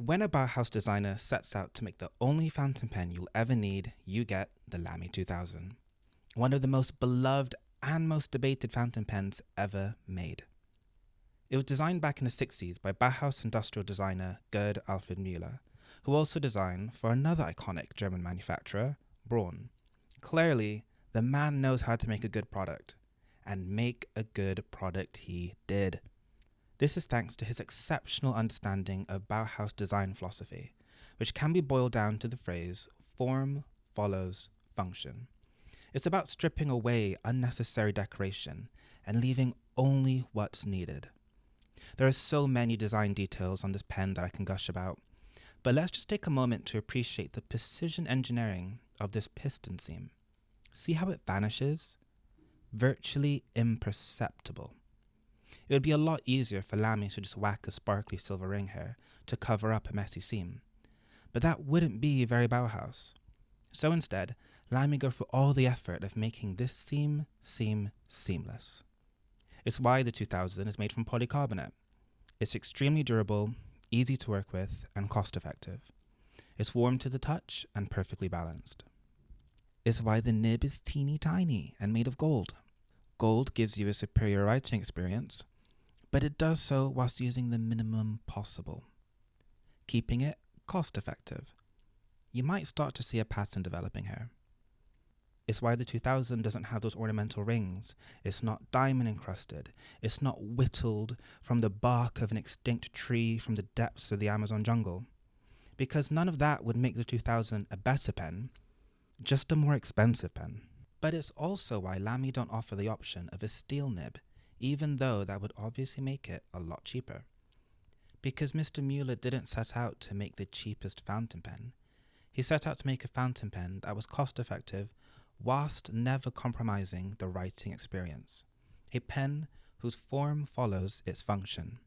When a Bauhaus designer sets out to make the only fountain pen you'll ever need, you get the Lamy 2000, one of the most beloved and most debated fountain pens ever made. It was designed back in the 60s by Bauhaus industrial designer Gerd Alfred Müller, who also designed for another iconic German manufacturer, Braun. Clearly, the man knows how to make a good product, and make a good product he did. This is thanks to his exceptional understanding of Bauhaus design philosophy, which can be boiled down to the phrase form follows function. It's about stripping away unnecessary decoration and leaving only what's needed. There are so many design details on this pen that I can gush about, but let's just take a moment to appreciate the precision engineering of this piston seam. See how it vanishes? Virtually imperceptible. It would be a lot easier for Lamy to just whack a sparkly silver ring here to cover up a messy seam, but that wouldn't be very Bauhaus. So instead, Lamy go through all the effort of making this seam seamless. It's why the 2000 is made from polycarbonate. It's extremely durable, easy to work with, and cost effective. It's warm to the touch and perfectly balanced. It's why the nib is teeny tiny and made of gold. Gold gives you a superior writing experience, but it does so whilst using the minimum possible, keeping it cost effective. You might start to see a pattern developing here. It's why the 2000 doesn't have those ornamental rings. It's not diamond encrusted. It's not whittled from the bark of an extinct tree from the depths of the Amazon jungle. Because none of that would make the 2000 a better pen, just a more expensive pen. But it's also why Lamy don't offer the option of a steel nib, even though that would obviously make it a lot cheaper. Because Mr. Müller didn't set out to make the cheapest fountain pen. He set out to make a fountain pen that was cost effective whilst never compromising the writing experience. A pen whose form follows its function.